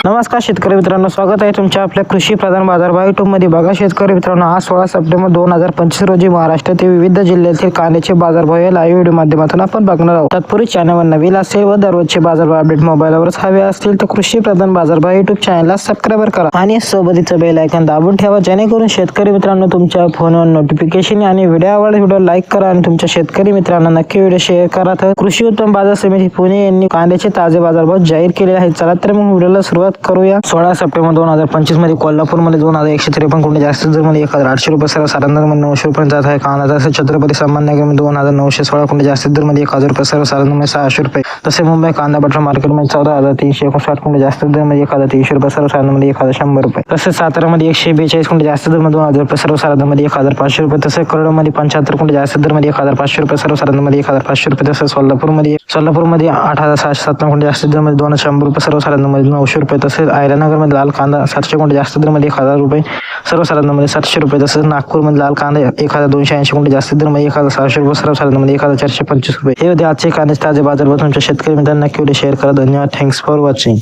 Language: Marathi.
नमस्कार शेतकरी मित्रांनो, स्वागत आहे तुमच्या आपल्या कृषी प्रधान बाजारभाव युट्यूब मध्ये. बघा शेतकरी मित्रांनो, आज 16 सप्टेंबर 2025 रोजी महाराष्ट्रातील विविध जिल्ह्यातील कांद्याचे बाजारभाव या लाईव्ह व्हिडिओ माध्यमातून आपण बघणार आहोत. तत्पूर्वी चॅनलवर नवीन असेल व दररोजचे बाजारभाव अपडेट मोबाईलवरच हवे असतील तर कृषी प्रधान बाजारभाव युट्यूब चॅनलला सबस्क्राईब करा आणि सोबतच बेल आयकॉन दाबून ठेवा, जेणेकरून शेतकरी मित्रांनो तुमच्या फोनवर नोटिफिकेशन आणि व्हिडिओ लाईक करा आणि तुमच्या शेतकरी मित्रांना नक्की व्हिडिओ शेअर करा. तर कृषी उत्पन्न बाजार समिती पुणे यांनी कांद्याचे ताजे बाजारभाव जाहीर केले आहेत. चला तर मग व्हिडिओला सुरुवात करूया. 16 सप्टेंबर 2025 मध्ये कोल्हापूरमध्ये 2153 कोटी जास्तीत दरमध्ये 1800 रुपये, सर्वसाधारण 900 रुपये जात आहे कांदा. तसेच छत्रपती संभाजीनगर 2916 कोटी जास्तीत दरमध्ये 1000 रुपये, सर्वसाधारण 600 रुपये. तसे मुंबई कांदा बटर मार्केटमध्ये 14359 कोटी जास्तीत दरमध्ये 1300 रुपये, सर्वसाधारण 1100 रुपये. तसेच सातारामध्ये 142 कोटी जास्तीत दरमध्ये 2000 रुपये, सर्वसाधारण 1500 रुपये. तसेच करडमध्ये 75 कोटी जास्तीत दरमध्ये 1500 रुपये, सर्वसाधारण 1500 रुपये. तसेच सोलापूरमध्ये 8757 कोटी जास्तीत दरमध्ये 200 रुपये, सर्वसाधारण 900 रुपये. तसेच आयरानगरमध्ये लाल कांदा 700 कोटी जास्तीत दरमध्ये 1000 रुपये, सर्वसाधारण 700 रुपये. तसेच नागपूरमध्ये लाल कांदा 1280 कोटी जास्तीत दरमध्ये 1600 रुपये, सर्वसाधारण 1425 रुपये. हे होते आजचे कांद्याचे ताजे बाजारभाव. तुमच्या शेतकरी मित्रांना नक्की शेअर करा. धन्यवाद. Thanks for watching.